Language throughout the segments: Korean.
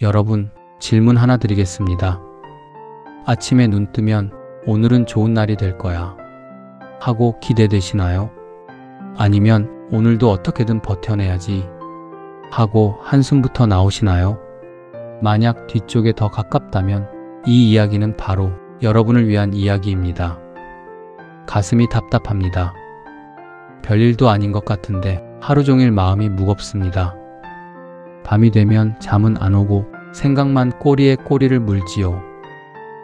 여러분, 질문 하나 드리겠습니다. 아침에 눈 뜨면 오늘은 좋은 날이 될 거야 하고 기대되시나요? 아니면 오늘도 어떻게든 버텨내야지 하고 한숨부터 나오시나요? 만약 뒤쪽에 더 가깝다면 이 이야기는 바로 여러분을 위한 이야기입니다. 가슴이 답답합니다. 별일도 아닌 것 같은데 하루 종일 마음이 무겁습니다. 밤이 되면 잠은 안 오고 생각만 꼬리에 꼬리를 물지요.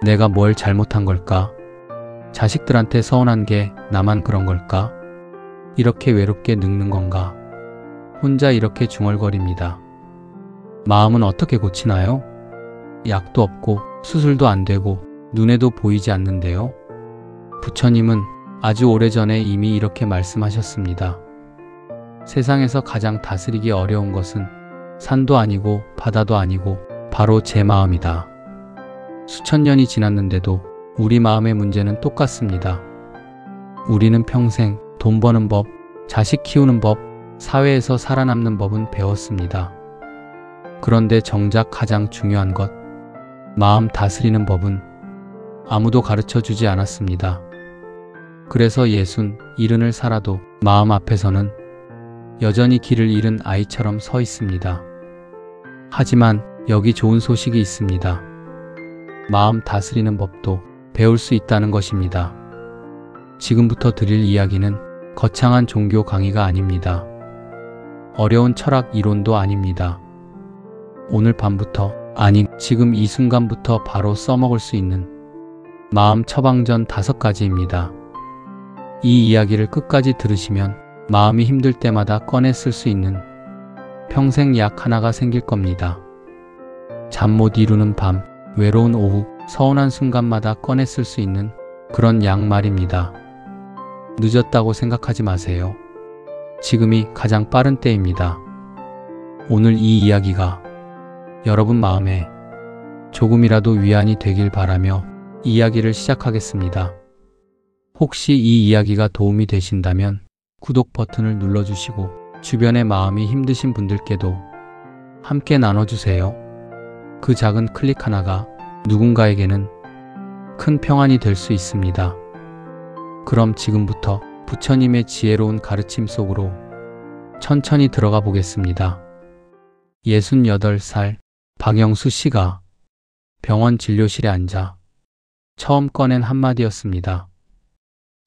내가 뭘 잘못한 걸까? 자식들한테 서운한 게 나만 그런 걸까? 이렇게 외롭게 늙는 건가? 혼자 이렇게 중얼거립니다. 마음은 어떻게 고치나요? 약도 없고 수술도 안 되고 눈에도 보이지 않는데요. 부처님은 아주 오래전에 이미 이렇게 말씀하셨습니다. 세상에서 가장 다스리기 어려운 것은 산도 아니고 바다도 아니고 바로 제 마음이다. 수천 년이 지났는데도 우리 마음의 문제는 똑같습니다. 우리는 평생 돈 버는 법, 자식 키우는 법, 사회에서 살아남는 법은 배웠습니다. 그런데 정작 가장 중요한 것, 마음 다스리는 법은 아무도 가르쳐 주지 않았습니다. 그래서 67을 살아도 마음 앞에서는 여전히 길을 잃은 아이처럼 서 있습니다. 하지만 여기 좋은 소식이 있습니다. 마음 다스리는 법도 배울 수 있다는 것입니다. 지금부터 드릴 이야기는 거창한 종교 강의가 아닙니다. 어려운 철학 이론도 아닙니다. 오늘 밤부터, 아니 지금 이 순간부터 바로 써먹을 수 있는 마음 처방전 5가지입니다. 이 이야기를 끝까지 들으시면 마음이 힘들 때마다 꺼내 쓸 수 있는 평생 약 하나가 생길 겁니다. 잠 못 이루는 밤, 외로운 오후, 서운한 순간마다 꺼내 쓸 수 있는 그런 약 말입니다. 늦었다고 생각하지 마세요. 지금이 가장 빠른 때입니다. 오늘 이 이야기가 여러분 마음에 조금이라도 위안이 되길 바라며 이야기를 시작하겠습니다. 혹시 이 이야기가 도움이 되신다면 구독 버튼을 눌러주시고 주변의 마음이 힘드신 분들께도 함께 나눠주세요. 그 작은 클릭 하나가 누군가에게는 큰 평안이 될 수 있습니다. 그럼 지금부터 부처님의 지혜로운 가르침 속으로 천천히 들어가 보겠습니다. 68살 박영수 씨가 병원 진료실에 앉아 처음 꺼낸 한마디였습니다.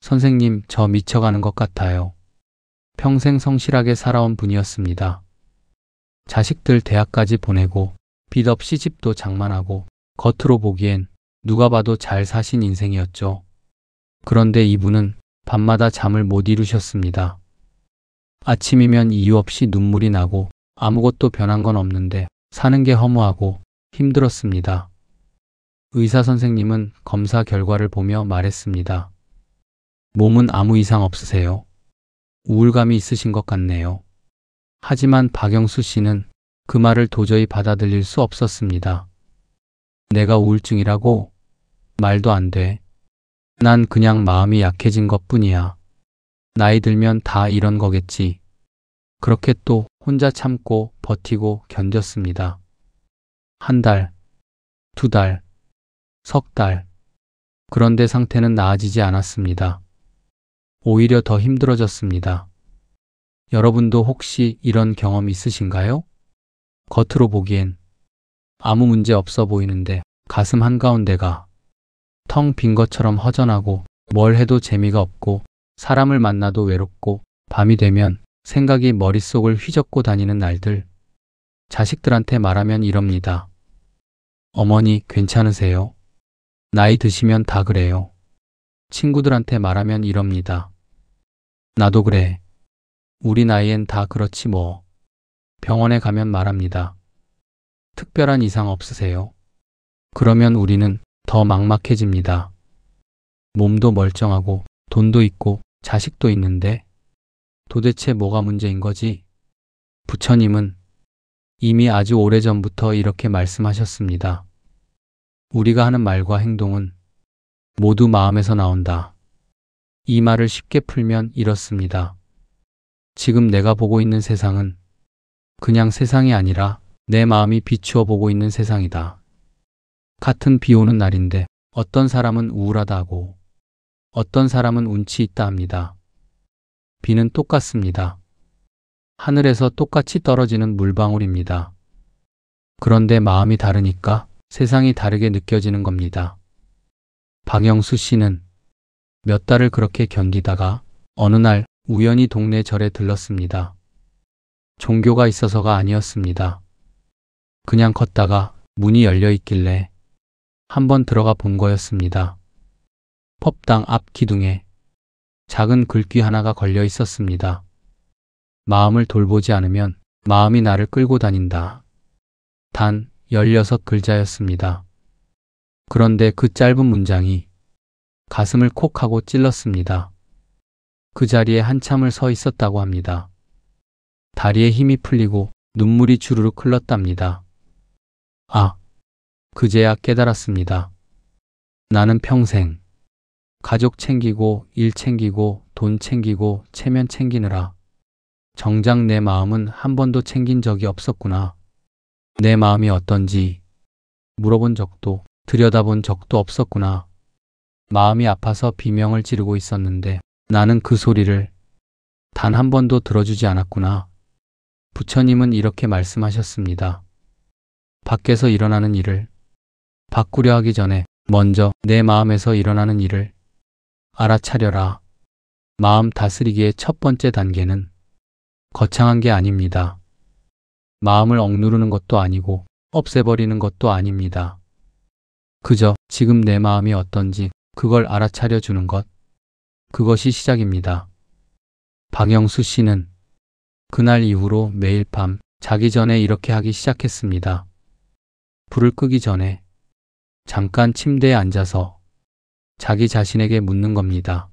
선생님, 저 미쳐가는 것 같아요. 평생 성실하게 살아온 분이었습니다. 자식들 대학까지 보내고 빚 없이 집도 장만하고 겉으로 보기엔 누가 봐도 잘 사신 인생이었죠. 그런데 이분은 밤마다 잠을 못 이루셨습니다. 아침이면 이유 없이 눈물이 나고 아무것도 변한 건 없는데 사는 게 허무하고 힘들었습니다. 의사 선생님은 검사 결과를 보며 말했습니다. 몸은 아무 이상 없으세요. 우울감이 있으신 것 같네요. 하지만 박영수 씨는 그 말을 도저히 받아들일 수 없었습니다. 내가 우울증이라고? 말도 안 돼. 난 그냥 마음이 약해진 것뿐이야. 나이 들면 다 이런 거겠지. 그렇게 또 혼자 참고 버티고 견뎠습니다. 1달, 2달, 석 달. 그런데 상태는 나아지지 않았습니다. 오히려 더 힘들어졌습니다. 여러분도 혹시 이런 경험 있으신가요? 겉으로 보기엔 아무 문제 없어 보이는데 가슴 한가운데가 텅 빈 것처럼 허전하고 뭘 해도 재미가 없고 사람을 만나도 외롭고 밤이 되면 생각이 머릿속을 휘젓고 다니는 날들. 자식들한테 말하면 이럽니다. 어머니 괜찮으세요? 나이 드시면 다 그래요. 친구들한테 말하면 이럽니다. 나도 그래. 우리 나이엔 다 그렇지 뭐. 병원에 가면 말합니다. 특별한 이상 없으세요? 그러면 우리는 더 막막해집니다. 몸도 멀쩡하고 돈도 있고 자식도 있는데 도대체 뭐가 문제인 거지? 부처님은 이미 아주 오래전부터 이렇게 말씀하셨습니다. 우리가 하는 말과 행동은 모두 마음에서 나온다. 이 말을 쉽게 풀면 이렇습니다. 지금 내가 보고 있는 세상은 그냥 세상이 아니라 내 마음이 비추어 보고 있는 세상이다. 같은 비 오는 날인데 어떤 사람은 우울하다 하고 어떤 사람은 운치 있다 합니다. 비는 똑같습니다. 하늘에서 똑같이 떨어지는 물방울입니다. 그런데 마음이 다르니까 세상이 다르게 느껴지는 겁니다. 박영수 씨는 몇 달을 그렇게 견디다가 어느 날 우연히 동네 절에 들렀습니다. 종교가 있어서가 아니었습니다. 그냥 걷다가 문이 열려 있길래 한번 들어가 본 거였습니다. 법당 앞 기둥에 작은 글귀 하나가 걸려 있었습니다. 마음을 돌보지 않으면 마음이 나를 끌고 다닌다. 단 16글자였습니다. 그런데 그 짧은 문장이 가슴을 콕 하고 찔렀습니다. 그 자리에 한참을 서 있었다고 합니다. 다리에 힘이 풀리고 눈물이 주르륵 흘렀답니다. 아, 그제야 깨달았습니다. 나는 평생 가족 챙기고 일 챙기고 돈 챙기고 체면 챙기느라 정작 내 마음은 한 번도 챙긴 적이 없었구나. 내 마음이 어떤지 물어본 적도 들여다본 적도 없었구나. 마음이 아파서 비명을 지르고 있었는데 나는 그 소리를 단 한 번도 들어주지 않았구나. 부처님은 이렇게 말씀하셨습니다. 밖에서 일어나는 일을 바꾸려 하기 전에 먼저 내 마음에서 일어나는 일을 알아차려라. 마음 다스리기의 첫 번째 단계는 거창한 게 아닙니다. 마음을 억누르는 것도 아니고 없애버리는 것도 아닙니다. 그저 지금 내 마음이 어떤지 그걸 알아차려 주는 것. 그것이 시작입니다. 박영수 씨는 그날 이후로 매일 밤 자기 전에 이렇게 하기 시작했습니다. 불을 끄기 전에 잠깐 침대에 앉아서 자기 자신에게 묻는 겁니다.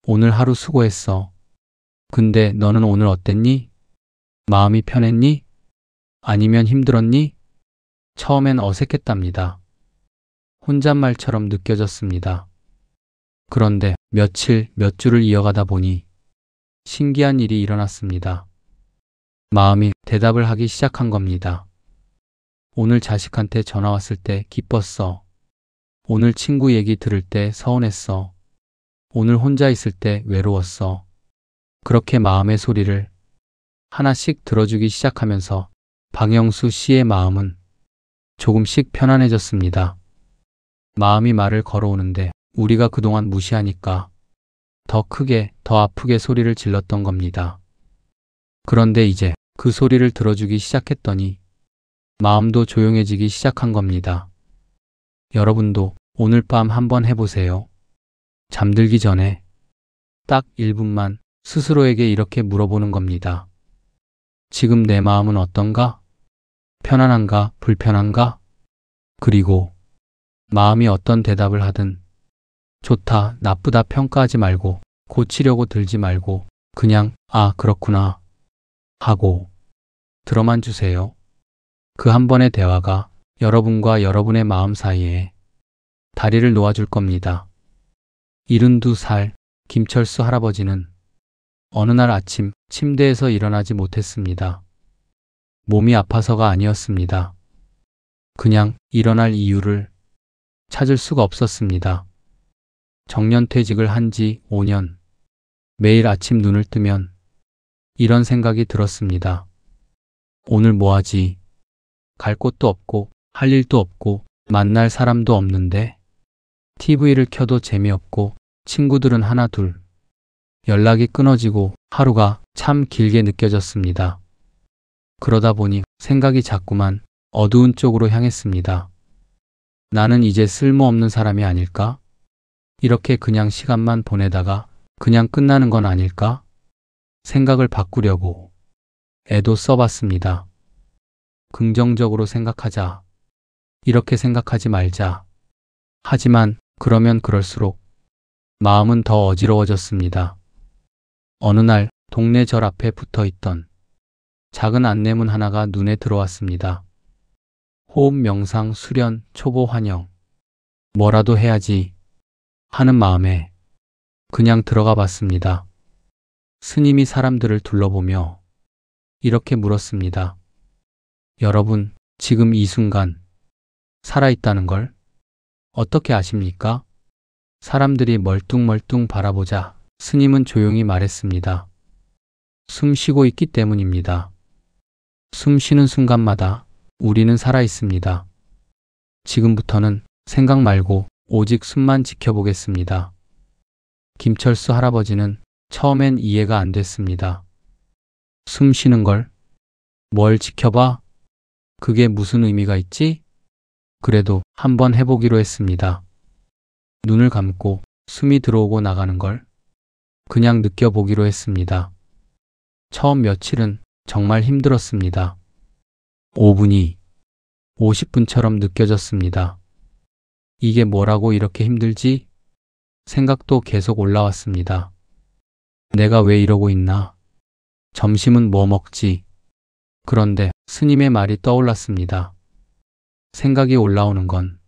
오늘 하루 수고했어. 근데 너는 오늘 어땠니? 마음이 편했니? 아니면 힘들었니? 처음엔 어색했답니다. 혼잣말처럼 느껴졌습니다. 그런데 며칠, 몇 주를 이어가다 보니 신기한 일이 일어났습니다. 마음이 대답을 하기 시작한 겁니다. 오늘 자식한테 전화 왔을 때 기뻤어. 오늘 친구 얘기 들을 때 서운했어. 오늘 혼자 있을 때 외로웠어. 그렇게 마음의 소리를 하나씩 들어주기 시작하면서 박영수 씨의 마음은 조금씩 편안해졌습니다. 마음이 말을 걸어오는데 우리가 그동안 무시하니까 더 크게, 더 아프게 소리를 질렀던 겁니다. 그런데 이제 그 소리를 들어주기 시작했더니 마음도 조용해지기 시작한 겁니다. 여러분도 오늘 밤 한번 해보세요. 잠들기 전에 딱 1분만 스스로에게 이렇게 물어보는 겁니다. 지금 내 마음은 어떤가? 편안한가? 불편한가? 그리고 마음이 어떤 대답을 하든 좋다, 나쁘다 평가하지 말고 고치려고 들지 말고 그냥 아, 그렇구나 하고 들어만 주세요. 그 한 번의 대화가 여러분과 여러분의 마음 사이에 다리를 놓아줄 겁니다. 72살 김철수 할아버지는 어느 날 아침 침대에서 일어나지 못했습니다. 몸이 아파서가 아니었습니다. 그냥 일어날 이유를 찾을 수가 없었습니다. 정년퇴직을 한 지 5년. 매일 아침 눈을 뜨면 이런 생각이 들었습니다. 오늘 뭐 하지? 갈 곳도 없고 할 일도 없고 만날 사람도 없는데 TV를 켜도 재미없고 친구들은 하나 둘. 연락이 끊어지고 하루가 참 길게 느껴졌습니다. 그러다 보니 생각이 자꾸만 어두운 쪽으로 향했습니다. 나는 이제 쓸모없는 사람이 아닐까? 이렇게 그냥 시간만 보내다가 그냥 끝나는 건 아닐까? 생각을 바꾸려고 애도 써봤습니다. 긍정적으로 생각하자. 이렇게 생각하지 말자. 하지만 그러면 그럴수록 마음은 더 어지러워졌습니다. 어느 날 동네 절 앞에 붙어있던 작은 안내문 하나가 눈에 들어왔습니다. 호흡 명상 수련 초보 환영. 뭐라도 해야지 하는 마음에 그냥 들어가 봤습니다. 스님이 사람들을 둘러보며 이렇게 물었습니다. 여러분, 지금 이 순간 살아있다는 걸 어떻게 아십니까? 사람들이 멀뚱멀뚱 바라보자 스님은 조용히 말했습니다. 숨 쉬고 있기 때문입니다. 숨 쉬는 순간마다 우리는 살아있습니다. 지금부터는 생각 말고 오직 숨만 지켜보겠습니다. 김철수 할아버지는 처음엔 이해가 안 됐습니다. 숨 쉬는 걸? 뭘 지켜봐? 그게 무슨 의미가 있지? 그래도 한번 해보기로 했습니다. 눈을 감고 숨이 들어오고 나가는 걸 그냥 느껴보기로 했습니다. 처음 며칠은 정말 힘들었습니다. 5분이 50분처럼 느껴졌습니다. 이게 뭐라고 이렇게 힘들지? 생각도 계속 올라왔습니다. 내가 왜 이러고 있나? 점심은 뭐 먹지? 그런데 스님의 말이 떠올랐습니다. 생각이 올라오는 건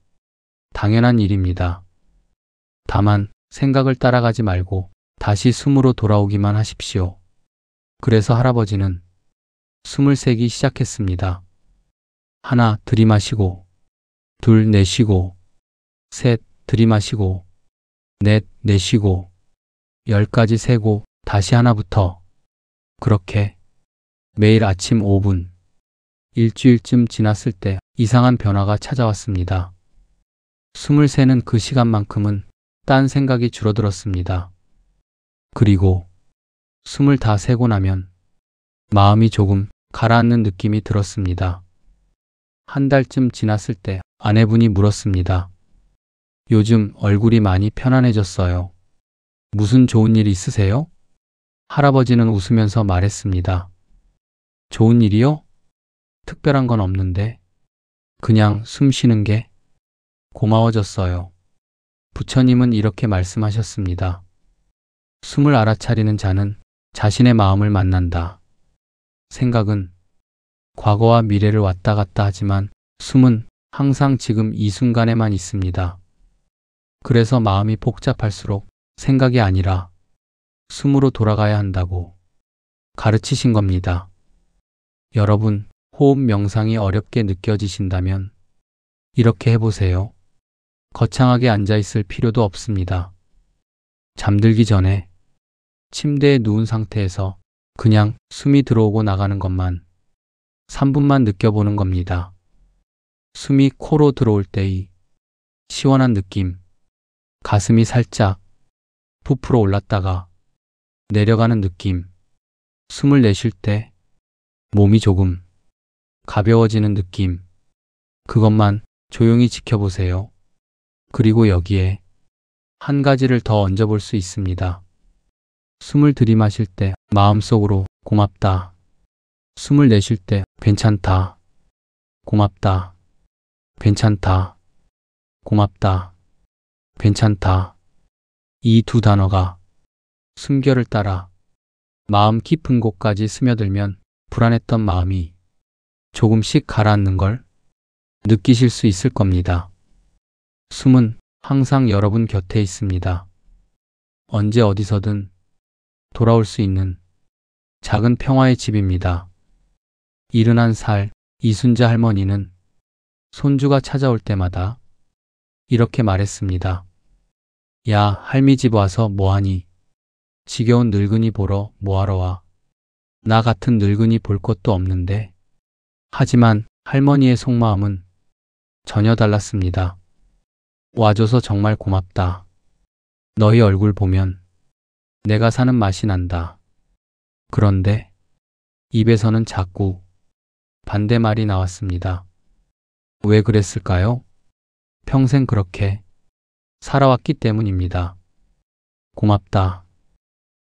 당연한 일입니다. 다만 생각을 따라가지 말고 다시 숨으로 돌아오기만 하십시오. 그래서 할아버지는 숨을 세기 시작했습니다. 하나 들이마시고, 둘 내쉬고, 셋 들이마시고, 넷 내쉬고, 10까지 세고 다시 하나부터. 그렇게 매일 아침 5분, 일주일쯤 지났을 때 이상한 변화가 찾아왔습니다. 숨을 세는 그 시간만큼은 딴 생각이 줄어들었습니다. 그리고 숨을 다 세고 나면 마음이 조금 가라앉는 느낌이 들었습니다. 한 달쯤 지났을 때 아내분이 물었습니다. 요즘 얼굴이 많이 편안해졌어요. 무슨 좋은 일 있으세요? 할아버지는 웃으면서 말했습니다. 좋은 일이요? 특별한 건 없는데 그냥 숨 쉬는 게 고마워졌어요. 부처님은 이렇게 말씀하셨습니다. 숨을 알아차리는 자는 자신의 마음을 만난다. 생각은 과거와 미래를 왔다 갔다 하지만 숨은 항상 지금 이 순간에만 있습니다. 그래서 마음이 복잡할수록 생각이 아니라 숨으로 돌아가야 한다고 가르치신 겁니다. 여러분, 호흡 명상이 어렵게 느껴지신다면 이렇게 해보세요. 거창하게 앉아있을 필요도 없습니다. 잠들기 전에 침대에 누운 상태에서 그냥 숨이 들어오고 나가는 것만 3분만 느껴보는 겁니다. 숨이 코로 들어올 때의 시원한 느낌, 가슴이 살짝 부풀어 올랐다가 내려가는 느낌, 숨을 내쉴 때 몸이 조금 가벼워지는 느낌, 그것만 조용히 지켜보세요. 그리고 여기에 한 가지를 더 얹어볼 수 있습니다. 숨을 들이마실 때 마음속으로 고맙다. 숨을 내쉴 때 괜찮다. 고맙다. 괜찮다. 고맙다. 괜찮다. 이 두 단어가 숨결을 따라 마음 깊은 곳까지 스며들면 불안했던 마음이 조금씩 가라앉는 걸 느끼실 수 있을 겁니다. 숨은 항상 여러분 곁에 있습니다. 언제 어디서든 돌아올 수 있는 작은 평화의 집입니다. 71살 이순자 할머니는 손주가 찾아올 때마다 이렇게 말했습니다. 야, 할미 집 와서 뭐하니? 지겨운 늙은이 보러 뭐하러 와? 나 같은 늙은이 볼 것도 없는데. 하지만 할머니의 속마음은 전혀 달랐습니다. 와줘서 정말 고맙다. 너희 얼굴 보면 내가 사는 맛이 난다. 그런데 입에서는 자꾸 반대말이 나왔습니다. 왜 그랬을까요? 평생 그렇게 살아왔기 때문입니다. 고맙다.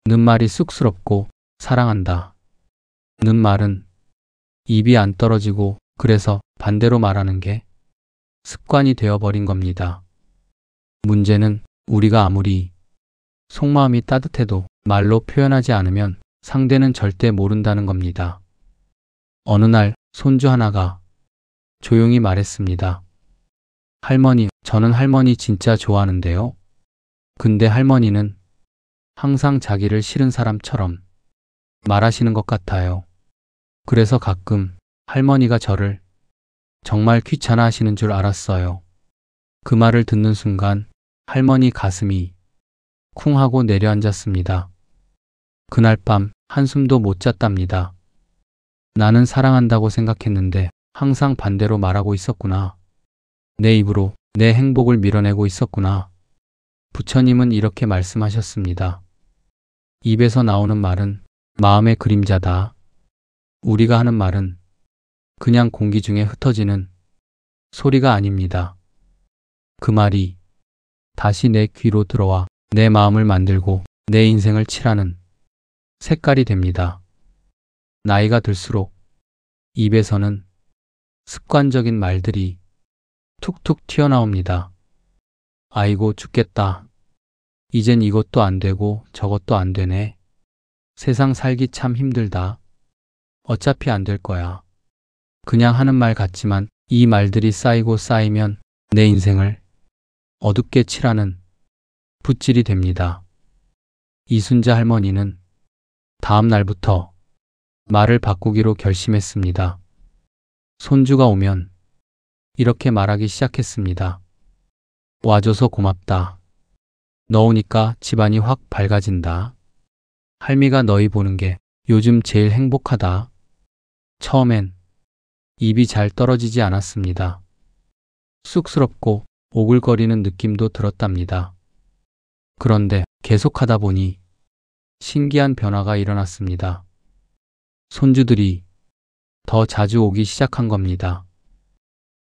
는 말이 쑥스럽고 사랑한다. 는 말은 입이 안 떨어지고 그래서 반대로 말하는 게 습관이 되어버린 겁니다. 문제는 우리가 아무리 속마음이 따뜻해도 말로 표현하지 않으면 상대는 절대 모른다는 겁니다. 어느 날 손주 하나가 조용히 말했습니다. 할머니, 저는 할머니 진짜 좋아하는데요. 근데 할머니는 항상 자기를 싫은 사람처럼 말하시는 것 같아요. 그래서 가끔 할머니가 저를 정말 귀찮아 하시는 줄 알았어요. 그 말을 듣는 순간 할머니 가슴이 쿵 하고 내려앉았습니다. 그날 밤 한숨도 못 잤답니다. 나는 사랑한다고 생각했는데 항상 반대로 말하고 있었구나. 내 입으로 내 행복을 밀어내고 있었구나. 부처님은 이렇게 말씀하셨습니다. 입에서 나오는 말은 마음의 그림자다. 우리가 하는 말은 그냥 공기 중에 흩어지는 소리가 아닙니다. 그 말이 다시 내 귀로 들어와 내 마음을 만들고 내 인생을 칠하는 색깔이 됩니다. 나이가 들수록 입에서는 습관적인 말들이 툭툭 튀어나옵니다. 아이고 죽겠다. 이젠 이것도 안 되고 저것도 안 되네. 세상 살기 참 힘들다. 어차피 안 될 거야. 그냥 하는 말 같지만 이 말들이 쌓이고 쌓이면 내 인생을 어둡게 칠하는 붓질이 됩니다. 이순자 할머니는 다음 날부터 말을 바꾸기로 결심했습니다. 손주가 오면 이렇게 말하기 시작했습니다. 와줘서 고맙다. 너 오니까 집안이 확 밝아진다. 할미가 너희 보는 게 요즘 제일 행복하다. 처음엔 입이 잘 떨어지지 않았습니다. 쑥스럽고 오글거리는 느낌도 들었답니다. 그런데 계속하다 보니 신기한 변화가 일어났습니다. 손주들이 더 자주 오기 시작한 겁니다.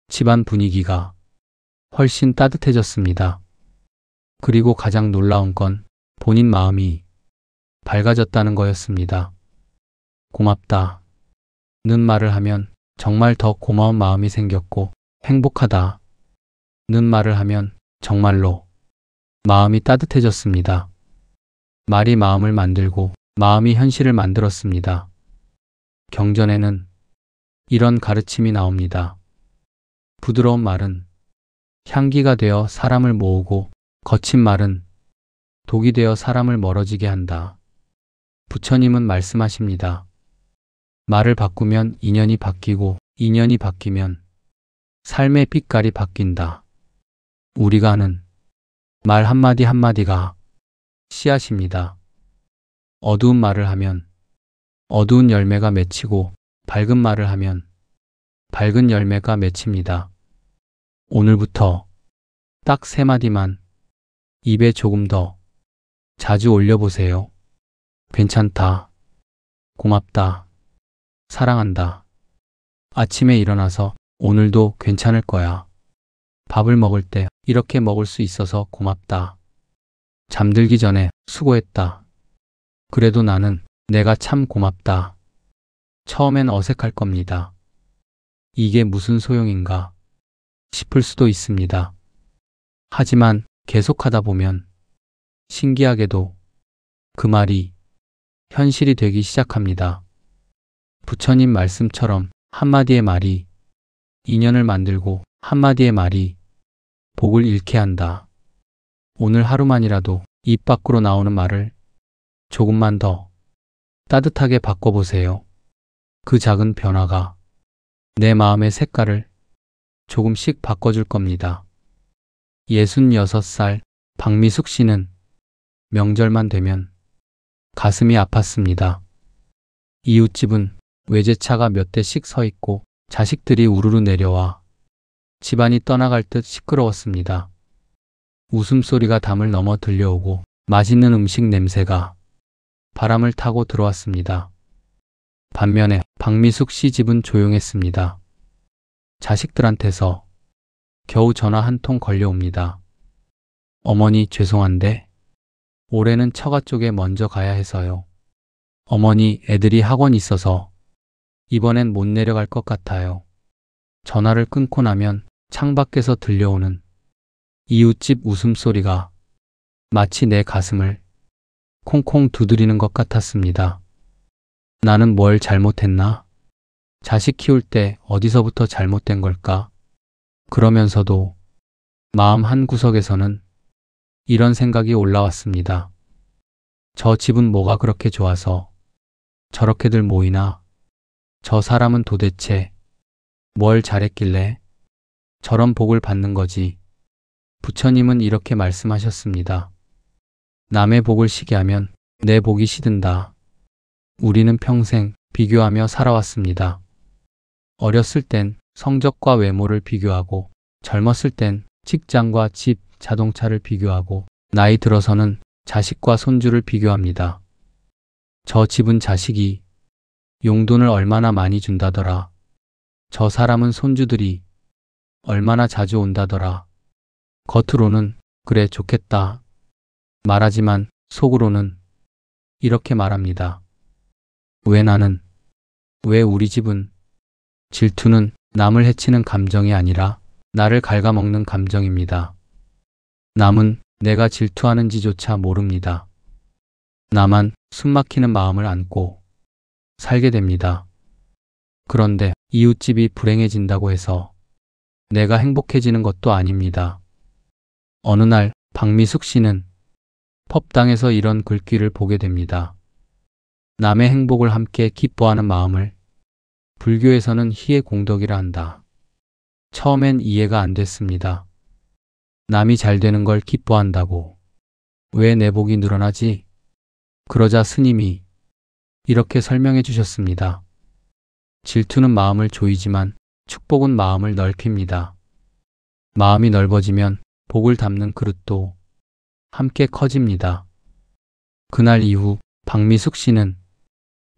집안 분위기가 훨씬 따뜻해졌습니다. 그리고 가장 놀라운 건 본인 마음이 밝아졌다는 거였습니다. 고맙다. 는 말을 하면 정말 더 고마운 마음이 생겼고 행복하다. 는 말을 하면 정말로 마음이 따뜻해졌습니다. 말이 마음을 만들고 마음이 현실을 만들었습니다. 경전에는 이런 가르침이 나옵니다. 부드러운 말은 향기가 되어 사람을 모으고 거친 말은 독이 되어 사람을 멀어지게 한다. 부처님은 말씀하십니다. 말을 바꾸면 인연이 바뀌고 인연이 바뀌면 삶의 빛깔이 바뀐다. 우리가 하는 말 한마디 한마디가 씨앗입니다. 어두운 말을 하면 어두운 열매가 맺히고 밝은 말을 하면 밝은 열매가 맺힙니다. 오늘부터 딱 3마디만 입에 조금 더 자주 올려보세요. 괜찮다. 고맙다. 사랑한다. 아침에 일어나서 오늘도 괜찮을 거야. 밥을 먹을 때 이렇게 먹을 수 있어서 고맙다. 잠들기 전에 수고했다. 그래도 나는 내가 참 고맙다. 처음엔 어색할 겁니다. 이게 무슨 소용인가 싶을 수도 있습니다. 하지만 계속하다 보면 신기하게도 그 말이 현실이 되기 시작합니다. 부처님 말씀처럼 한마디의 말이 인연을 만들고 한마디의 말이 복을 잃게 한다. 오늘 하루만이라도 입 밖으로 나오는 말을 조금만 더 따뜻하게 바꿔보세요. 그 작은 변화가 내 마음의 색깔을 조금씩 바꿔줄 겁니다. 66살 박미숙 씨는 명절만 되면 가슴이 아팠습니다. 이웃집은 외제차가 몇 대씩 서 있고 자식들이 우르르 내려와 집안이 떠나갈 듯 시끄러웠습니다. 웃음소리가 담을 넘어 들려오고 맛있는 음식 냄새가 바람을 타고 들어왔습니다. 반면에 박미숙 씨 집은 조용했습니다. 자식들한테서 겨우 전화 한 통 걸려옵니다. 어머니 죄송한데 올해는 처가 쪽에 먼저 가야 해서요. 어머니 애들이 학원 있어서 이번엔 못 내려갈 것 같아요. 전화를 끊고 나면 창밖에서 들려오는 이웃집 웃음소리가 마치 내 가슴을 콩콩 두드리는 것 같았습니다. 나는 뭘 잘못했나? 자식 키울 때 어디서부터 잘못된 걸까? 그러면서도 마음 한구석에서는 이런 생각이 올라왔습니다. 저 집은 뭐가 그렇게 좋아서 저렇게들 모이나? 저 사람은 도대체 뭘 잘했길래 저런 복을 받는 거지? 부처님은 이렇게 말씀하셨습니다. 남의 복을 시기하면 내 복이 시든다. 우리는 평생 비교하며 살아왔습니다. 어렸을 땐 성적과 외모를 비교하고, 젊었을 땐 직장과 집, 자동차를 비교하고, 나이 들어서는 자식과 손주를 비교합니다. 저 집은 자식이 용돈을 얼마나 많이 준다더라. 저 사람은 손주들이 얼마나 자주 온다더라. 겉으로는 그래 좋겠다 말하지만 속으로는 이렇게 말합니다. 왜 나는? 왜 우리 집은? 질투는 남을 해치는 감정이 아니라 나를 갉아먹는 감정입니다. 남은 내가 질투하는지조차 모릅니다. 나만 숨막히는 마음을 안고 살게 됩니다. 그런데 이웃집이 불행해진다고 해서 내가 행복해지는 것도 아닙니다. 어느 날 박미숙 씨는 법당에서 이런 글귀를 보게 됩니다. 남의 행복을 함께 기뻐하는 마음을 불교에서는 희의 공덕이라 한다. 처음엔 이해가 안 됐습니다. 남이 잘 되는 걸 기뻐한다고 왜 내 복이 늘어나지? 그러자 스님이 이렇게 설명해 주셨습니다. 질투는 마음을 조이지만 축복은 마음을 넓힙니다. 마음이 넓어지면 복을 담는 그릇도 함께 커집니다. 그날 이후 박미숙 씨는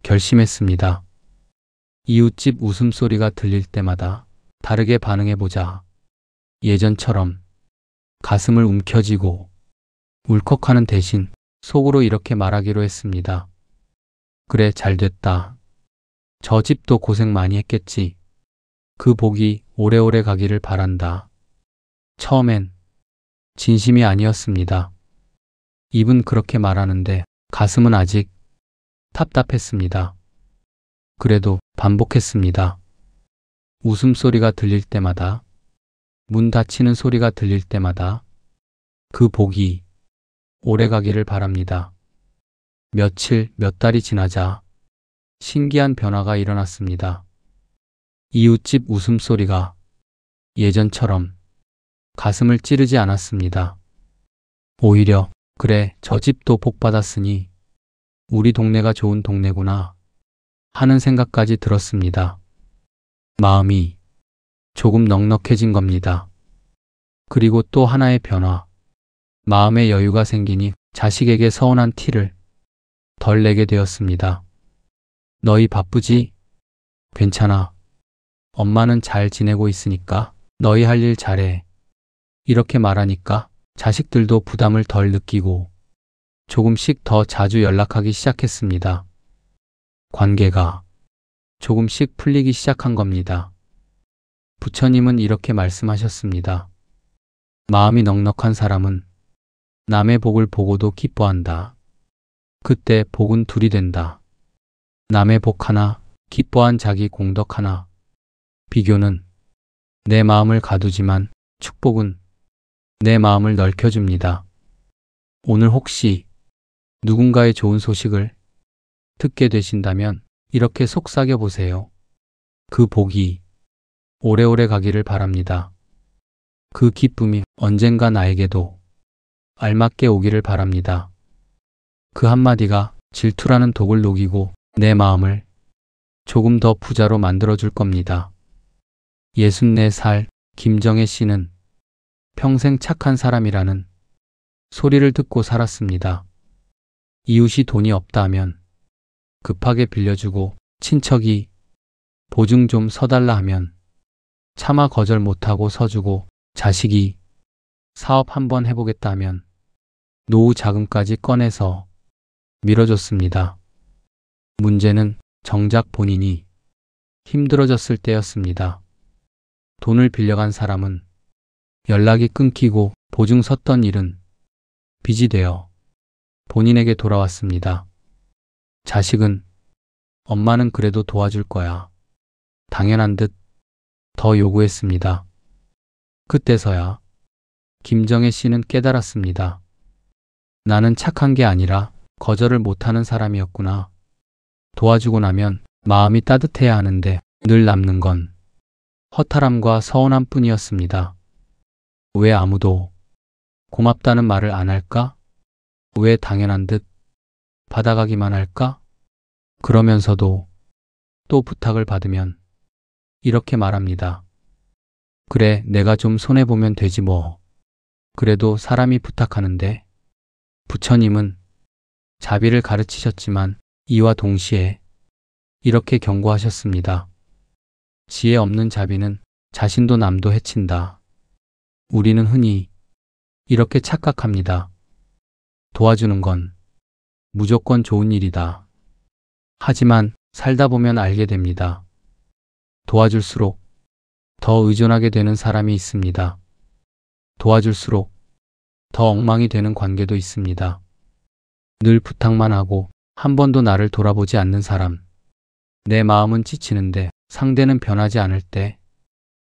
결심했습니다. 이웃집 웃음소리가 들릴 때마다 다르게 반응해보자. 예전처럼 가슴을 움켜쥐고 울컥하는 대신 속으로 이렇게 말하기로 했습니다. 그래, 잘됐다. 저 집도 고생 많이 했겠지. 그 복이 오래오래 가기를 바란다. 처음엔 진심이 아니었습니다. 입은 그렇게 말하는데 가슴은 아직 답답했습니다. 그래도 반복했습니다. 웃음소리가 들릴 때마다, 문 닫히는 소리가 들릴 때마다 그 복이 오래 가기를 바랍니다. 며칠, 몇 달이 지나자 신기한 변화가 일어났습니다. 이웃집 웃음소리가 예전처럼 가슴을 찌르지 않았습니다. 오히려 그래, 저 집도 복 받았으니 우리 동네가 좋은 동네구나 하는 생각까지 들었습니다. 마음이 조금 넉넉해진 겁니다. 그리고 또 하나의 변화. 마음의 여유가 생기니 자식에게 서운한 티를 덜 내게 되었습니다. 너희 바쁘지? 괜찮아. 엄마는 잘 지내고 있으니까 너희 할 일 잘해. 이렇게 말하니까 자식들도 부담을 덜 느끼고 조금씩 더 자주 연락하기 시작했습니다. 관계가 조금씩 풀리기 시작한 겁니다. 부처님은 이렇게 말씀하셨습니다. 마음이 넉넉한 사람은 남의 복을 보고도 기뻐한다. 그때 복은 둘이 된다. 남의 복 하나, 기뻐한 자기 공덕 하나. 비교는 내 마음을 가두지만 축복은 내 마음을 넓혀줍니다. 오늘 혹시 누군가의 좋은 소식을 듣게 되신다면 이렇게 속삭여 보세요. 그 복이 오래오래 가기를 바랍니다. 그 기쁨이 언젠가 나에게도 알맞게 오기를 바랍니다. 그 한마디가 질투라는 독을 녹이고 내 마음을 조금 더 부자로 만들어줄 겁니다. 64살 김정혜 씨는 평생 착한 사람이라는 소리를 듣고 살았습니다. 이웃이 돈이 없다 하면 급하게 빌려주고, 친척이 보증 좀 서달라 하면 차마 거절 못하고 서주고, 자식이 사업 한번 해보겠다 하면 노후 자금까지 꺼내서 밀어줬습니다. 문제는 정작 본인이 힘들어졌을 때였습니다. 돈을 빌려간 사람은 연락이 끊기고 보증 섰던 일은 빚이 되어 본인에게 돌아왔습니다. 자식은 엄마는 그래도 도와줄 거야. 당연한 듯 더 요구했습니다. 그때서야 김정혜 씨는 깨달았습니다. 나는 착한 게 아니라 거절을 못하는 사람이었구나. 도와주고 나면 마음이 따뜻해야 하는데 늘 남는 건 허탈함과 서운함 뿐이었습니다. 왜 아무도 고맙다는 말을 안 할까? 왜 당연한 듯 받아가기만 할까? 그러면서도 또 부탁을 받으면 이렇게 말합니다. 그래, 내가 좀 손해보면 되지 뭐. 그래도 사람이 부탁하는데. 부처님은 자비를 가르치셨지만 이와 동시에 이렇게 경고하셨습니다. 지혜 없는 자비는 자신도 남도 해친다. 우리는 흔히 이렇게 착각합니다. 도와주는 건 무조건 좋은 일이다. 하지만 살다 보면 알게 됩니다. 도와줄수록 더 의존하게 되는 사람이 있습니다. 도와줄수록 더 엉망이 되는 관계도 있습니다. 늘 부탁만 하고 한 번도 나를 돌아보지 않는 사람. 내 마음은 지치는데 상대는 변하지 않을 때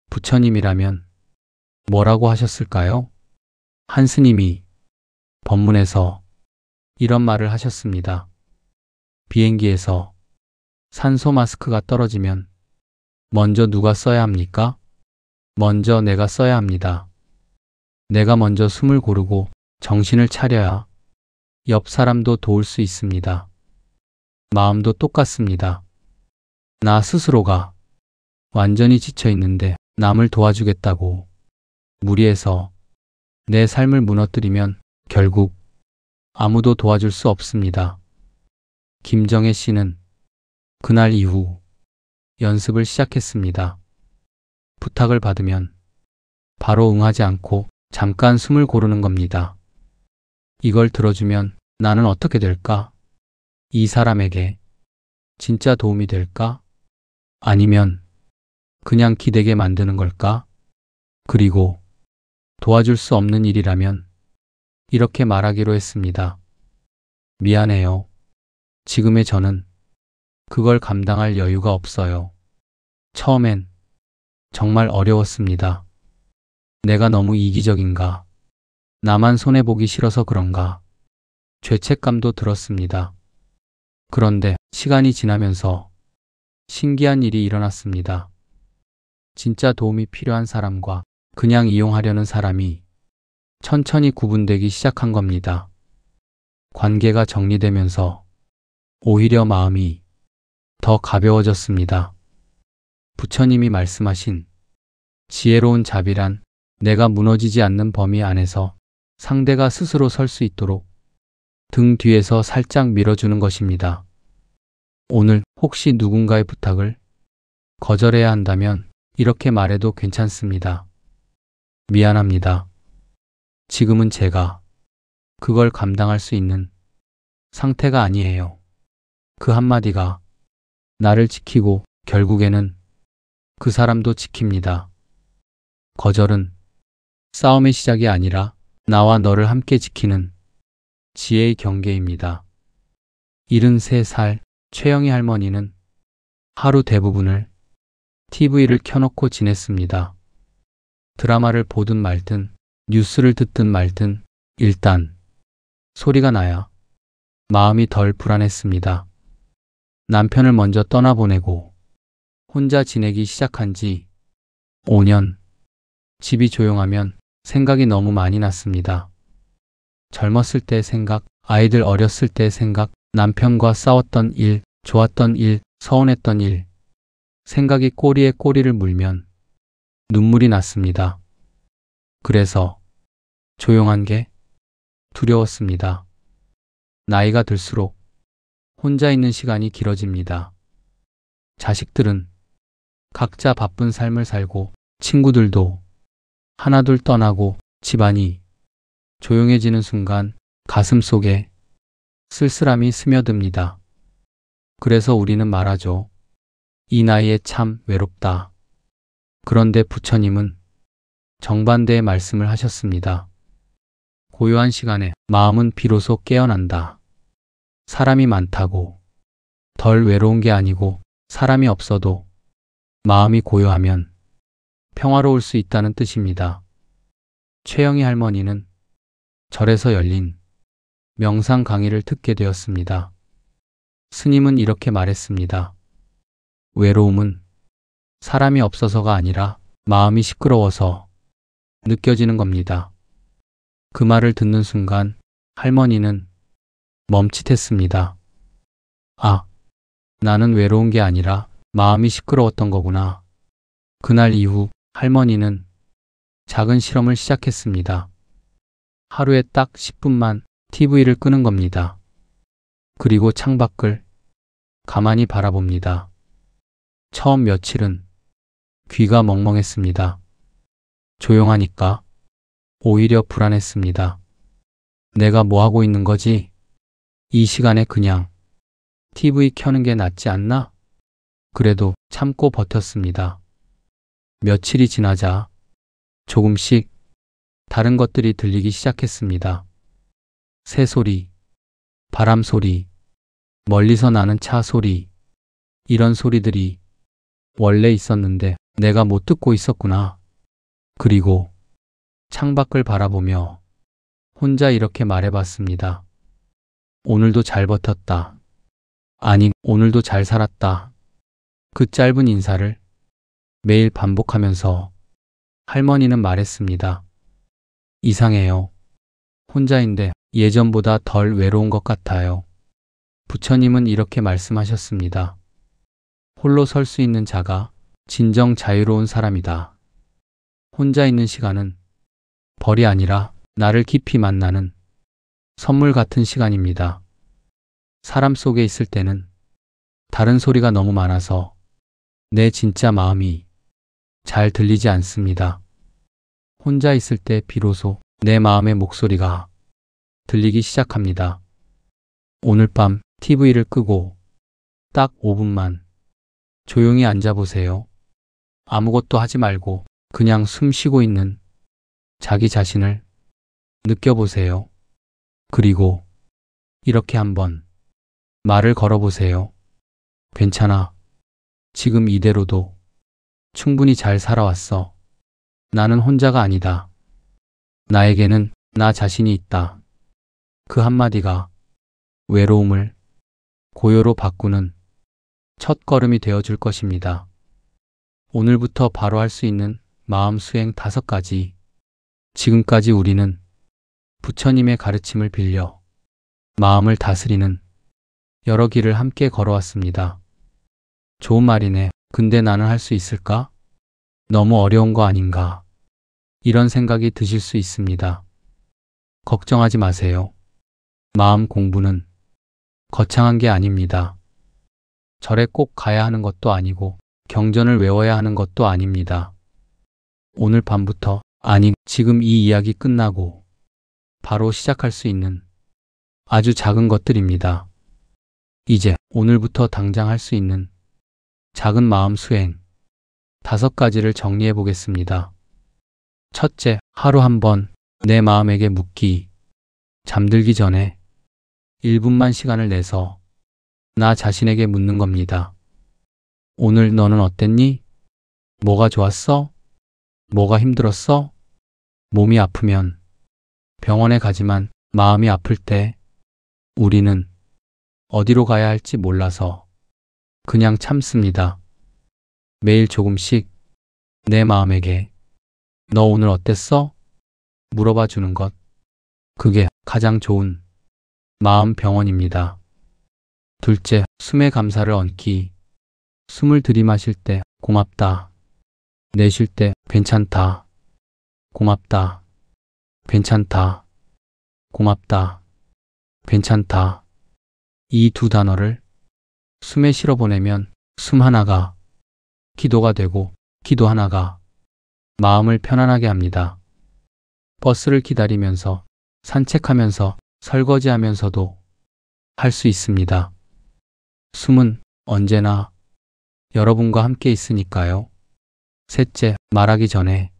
부처님이라면 뭐라고 하셨을까요? 한 스님이 법문에서 이런 말을 하셨습니다. 비행기에서 산소 마스크가 떨어지면 먼저 누가 써야 합니까? 먼저 내가 써야 합니다. 내가 먼저 숨을 고르고 정신을 차려야 옆 사람도 도울 수 있습니다. 마음도 똑같습니다. 나 스스로가 완전히 지쳐 있는데 남을 도와주겠다고 무리해서 내 삶을 무너뜨리면 결국 아무도 도와줄 수 없습니다. 김정혜 씨는 그날 이후 연습을 시작했습니다. 부탁을 받으면 바로 응하지 않고 잠깐 숨을 고르는 겁니다. 이걸 들어주면 나는 어떻게 될까? 이 사람에게 진짜 도움이 될까? 아니면 그냥 기대게 만드는 걸까? 그리고 도와줄 수 없는 일이라면 이렇게 말하기로 했습니다. 미안해요. 지금의 저는 그걸 감당할 여유가 없어요. 처음엔 정말 어려웠습니다. 내가 너무 이기적인가? 나만 손해보기 싫어서 그런가? 죄책감도 들었습니다. 그런데 시간이 지나면서 신기한 일이 일어났습니다. 진짜 도움이 필요한 사람과 그냥 이용하려는 사람이 천천히 구분되기 시작한 겁니다. 관계가 정리되면서 오히려 마음이 더 가벼워졌습니다. 부처님이 말씀하신 지혜로운 자비란 내가 무너지지 않는 범위 안에서 상대가 스스로 설 수 있도록 등 뒤에서 살짝 밀어주는 것입니다. 오늘 혹시 누군가의 부탁을 거절해야 한다면 이렇게 말해도 괜찮습니다. 미안합니다. 지금은 제가 그걸 감당할 수 있는 상태가 아니에요. 그 한마디가 나를 지키고 결국에는 그 사람도 지킵니다. 거절은 싸움의 시작이 아니라 나와 너를 함께 지키는 지혜의 경계입니다. 73살 최영희 할머니는 하루 대부분을 TV를 켜놓고 지냈습니다. 드라마를 보든 말든 뉴스를 듣든 말든 일단 소리가 나야 마음이 덜 불안했습니다. 남편을 먼저 떠나보내고 혼자 지내기 시작한 지 5년. 집이 조용하면 생각이 너무 많이 났습니다. 젊었을 때 생각, 아이들 어렸을 때 생각, 남편과 싸웠던 일, 좋았던 일, 서운했던 일. 생각이 꼬리에 꼬리를 물면 눈물이 났습니다. 그래서 조용한 게 두려웠습니다. 나이가 들수록 혼자 있는 시간이 길어집니다. 자식들은 각자 바쁜 삶을 살고 친구들도 하나둘 떠나고 집안이 조용해지는 순간 가슴 속에 쓸쓸함이 스며듭니다. 그래서 우리는 말하죠. 이 나이에 참 외롭다. 그런데 부처님은 정반대의 말씀을 하셨습니다. 고요한 시간에 마음은 비로소 깨어난다. 사람이 많다고 덜 외로운 게 아니고 사람이 없어도 마음이 고요하면 평화로울 수 있다는 뜻입니다. 최영희 할머니는 절에서 열린 명상 강의를 듣게 되었습니다. 스님은 이렇게 말했습니다. 외로움은 사람이 없어서가 아니라 마음이 시끄러워서 느껴지는 겁니다. 그 말을 듣는 순간 할머니는 멈칫했습니다. 아, 나는 외로운 게 아니라 마음이 시끄러웠던 거구나. 그날 이후 할머니는 작은 실험을 시작했습니다. 하루에 딱 10분만 TV를 끄는 겁니다. 그리고 창밖을 가만히 바라봅니다. 처음 며칠은 귀가 멍멍했습니다. 조용하니까 오히려 불안했습니다. 내가 뭐 하고 있는 거지? 이 시간에 그냥 TV 켜는 게 낫지 않나? 그래도 참고 버텼습니다. 며칠이 지나자 조금씩 다른 것들이 들리기 시작했습니다. 새소리, 바람 소리, 멀리서 나는 차 소리, 이런 소리들이 원래 있었는데 내가 못 듣고 있었구나. 그리고 창밖을 바라보며 혼자 이렇게 말해봤습니다. 오늘도 잘 버텼다. 아니, 오늘도 잘 살았다. 그 짧은 인사를 매일 반복하면서 할머니는 말했습니다. 이상해요. 혼자인데 예전보다 덜 외로운 것 같아요. 부처님은 이렇게 말씀하셨습니다. 홀로 설 수 있는 자가 진정 자유로운 사람이다. 혼자 있는 시간은 벌이 아니라 나를 깊이 만나는 선물 같은 시간입니다. 사람 속에 있을 때는 다른 소리가 너무 많아서 내 진짜 마음이 잘 들리지 않습니다. 혼자 있을 때 비로소 내 마음의 목소리가 들리기 시작합니다. 오늘 밤 TV를 끄고 딱 5분만 조용히 앉아보세요. 아무것도 하지 말고 그냥 숨 쉬고 있는 자기 자신을 느껴보세요. 그리고 이렇게 한번 말을 걸어보세요. 괜찮아. 지금 이대로도 충분히 잘 살아왔어. 나는 혼자가 아니다. 나에게는 나 자신이 있다. 그 한마디가 외로움을 고요로 바꾸는 첫 걸음이 되어줄 것입니다. 오늘부터 바로 할 수 있는 마음 수행 5가지. 지금까지 우리는 부처님의 가르침을 빌려 마음을 다스리는 여러 길을 함께 걸어왔습니다. 좋은 말이네. 근데 나는 할 수 있을까? 너무 어려운 거 아닌가? 이런 생각이 드실 수 있습니다. 걱정하지 마세요. 마음 공부는 거창한 게 아닙니다. 절에 꼭 가야 하는 것도 아니고 경전을 외워야 하는 것도 아닙니다. 오늘 밤부터, 아니 지금 이 이야기 끝나고 바로 시작할 수 있는 아주 작은 것들입니다. 이제 오늘부터 당장 할 수 있는 작은 마음 수행 5가지를 정리해 보겠습니다. 첫째, 하루 한 번 내 마음에게 묻기. 잠들기 전에 1분만 시간을 내서 나 자신에게 묻는 겁니다. 오늘 너는 어땠니? 뭐가 좋았어? 뭐가 힘들었어? 몸이 아프면 병원에 가지만 마음이 아플 때 우리는 어디로 가야 할지 몰라서 그냥 참습니다. 매일 조금씩 내 마음에게 너 오늘 어땠어? 물어봐 주는 것. 그게 가장 좋은 마음 병원입니다. 둘째, 숨에 감사를 얹기. 숨을 들이마실 때 고맙다. 내쉴 때 괜찮다. 고맙다. 괜찮다. 고맙다. 괜찮다. 이 2단어를 숨에 실어보내면 숨 하나가 기도가 되고 기도 하나가 마음을 편안하게 합니다. 버스를 기다리면서, 산책하면서, 설거지하면서도 할 수 있습니다. 숨은 언제나 여러분과 함께 있으니까요. 셋째, 말하기 전에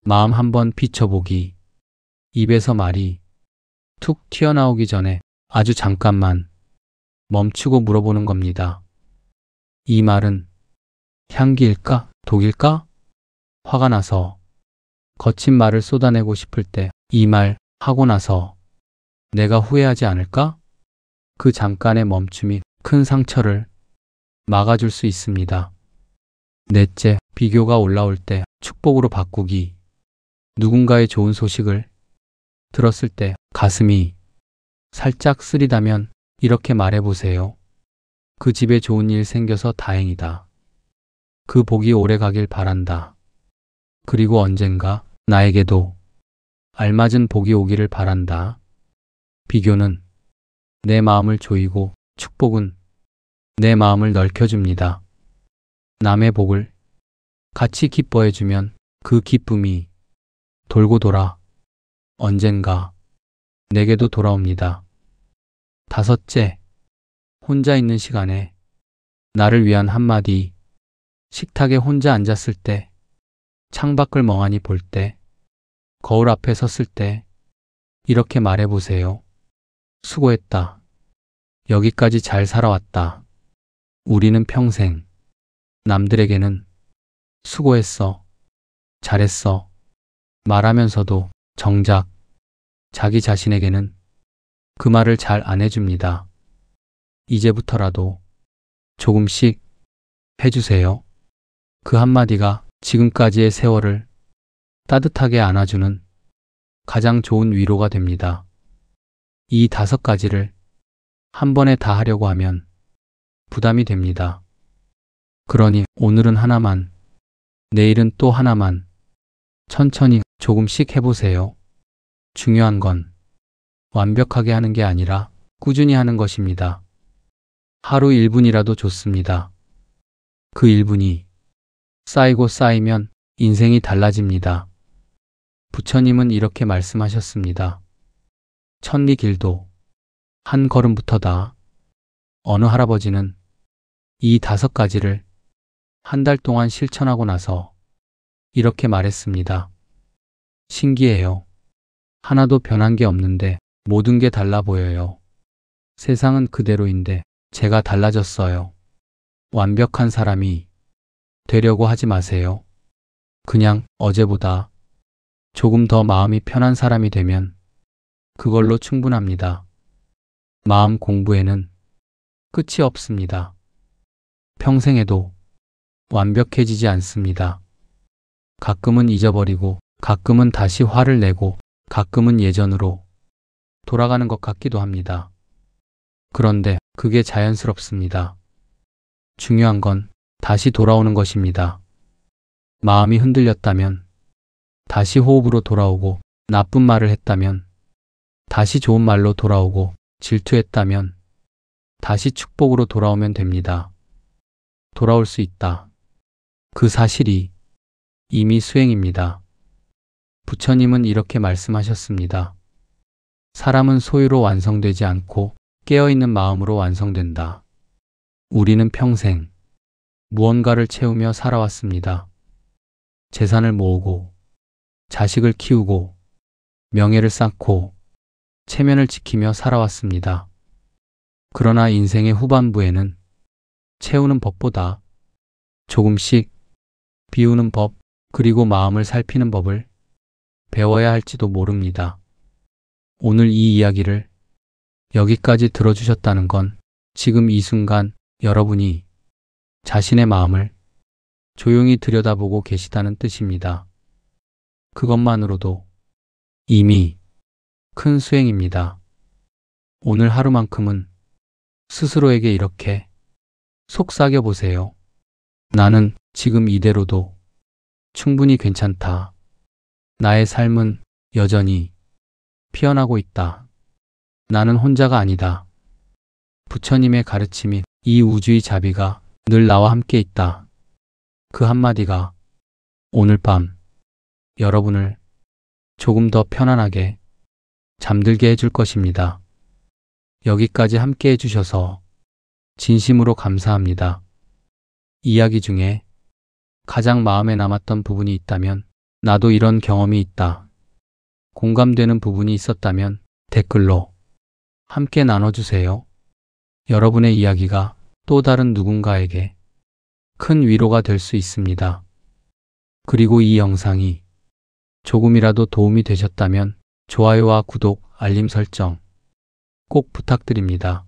마음 한번 비춰보기. 입에서 말이 툭 튀어나오기 전에 아주 잠깐만 멈추고 물어보는 겁니다. 이 말은 향기일까? 독일까? 화가 나서 거친 말을 쏟아내고 싶을 때 이 말 하고 나서 내가 후회하지 않을까? 그 잠깐의 멈춤이 큰 상처를 막아줄 수 있습니다. 넷째, 비교가 올라올 때 축복으로 바꾸기. 누군가의 좋은 소식을 들었을 때 가슴이 살짝 쓰리다면 이렇게 말해보세요. 그 집에 좋은 일 생겨서 다행이다. 그 복이 오래 가길 바란다. 그리고 언젠가 나에게도 알맞은 복이 오기를 바란다. 비교는 내 마음을 조이고 축복은 내 마음을 넓혀줍니다. 남의 복을 같이 기뻐해주면 그 기쁨이 돌고 돌아 언젠가 내게도 돌아옵니다. 다섯째, 혼자 있는 시간에 나를 위한 한마디. 식탁에 혼자 앉았을 때, 창밖을 멍하니 볼 때, 거울 앞에 섰을 때 이렇게 말해보세요. 수고했다. 여기까지 잘 살아왔다. 우리는 평생 남들에게는 수고했어, 잘했어 말하면서도 정작 자기 자신에게는 그 말을 잘 안 해줍니다. 이제부터라도 조금씩 해주세요. 그 한마디가 지금까지의 세월을 따뜻하게 안아주는 가장 좋은 위로가 됩니다. 이 5가지를 한 번에 다 하려고 하면 부담이 됩니다. 그러니 오늘은 하나만, 내일은 또 하나만 천천히 조금씩 해보세요. 중요한 건 완벽하게 하는 게 아니라 꾸준히 하는 것입니다. 하루 1분이라도 좋습니다. 그 1분이 쌓이고 쌓이면 인생이 달라집니다. 부처님은 이렇게 말씀하셨습니다. 천리 길도 한 걸음부터다. 어느 할아버지는 이 5가지를 한 달 동안 실천하고 나서 이렇게 말했습니다. 신기해요. 하나도 변한 게 없는데 모든 게 달라 보여요. 세상은 그대로인데 제가 달라졌어요. 완벽한 사람이 되려고 하지 마세요. 그냥 어제보다 조금 더 마음이 편한 사람이 되면 그걸로 충분합니다. 마음 공부에는 끝이 없습니다. 평생에도 완벽해지지 않습니다. 가끔은 잊어버리고, 가끔은 다시 화를 내고, 가끔은 예전으로 돌아가는 것 같기도 합니다. 그런데 그게 자연스럽습니다. 중요한 건 다시 돌아오는 것입니다. 마음이 흔들렸다면 다시 호흡으로 돌아오고, 나쁜 말을 했다면 다시 좋은 말로 돌아오고, 질투했다면 다시 축복으로 돌아오면 됩니다. 돌아올 수 있다. 그 사실이 이미 수행입니다. 부처님은 이렇게 말씀하셨습니다. 사람은 소유로 완성되지 않고 깨어있는 마음으로 완성된다. 우리는 평생 무언가를 채우며 살아왔습니다. 재산을 모으고, 자식을 키우고, 명예를 쌓고, 체면을 지키며 살아왔습니다. 그러나 인생의 후반부에는 채우는 법보다 조금씩 비우는 법, 그리고 마음을 살피는 법을 배워야 할지도 모릅니다. 오늘 이 이야기를 여기까지 들어주셨다는 건 지금 이 순간 여러분이 자신의 마음을 조용히 들여다보고 계시다는 뜻입니다. 그것만으로도 이미 큰 수행입니다. 오늘 하루만큼은 스스로에게 이렇게 속삭여 보세요. 나는 지금 이대로도 충분히 괜찮다. 나의 삶은 여전히 피어나고 있다. 나는 혼자가 아니다. 부처님의 가르침인 이 우주의 자비가 늘 나와 함께 있다. 그 한마디가 오늘 밤 여러분을 조금 더 편안하게 잠들게 해줄 것입니다. 여기까지 함께 해주셔서 진심으로 감사합니다. 이야기 중에 가장 마음에 남았던 부분이 있다면, 나도 이런 경험이 있다, 공감되는 부분이 있었다면 댓글로 함께 나눠주세요. 여러분의 이야기가 또 다른 누군가에게 큰 위로가 될 수 있습니다. 그리고 이 영상이 조금이라도 도움이 되셨다면 좋아요와 구독, 알림 설정 꼭 부탁드립니다.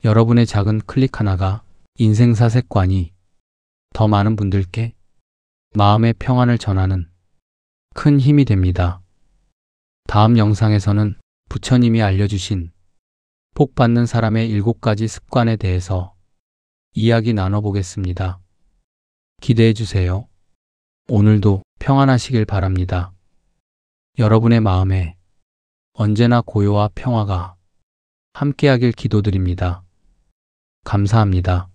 여러분의 작은 클릭 하나가 인생사색관이 더 많은 분들께 마음의 평안을 전하는 큰 힘이 됩니다. 다음 영상에서는 부처님이 알려주신 복 받는 사람의 7가지 습관에 대해서 이야기 나눠보겠습니다. 기대해 주세요. 오늘도 평안하시길 바랍니다. 여러분의 마음에 언제나 고요와 평화가 함께하길 기도드립니다. 감사합니다.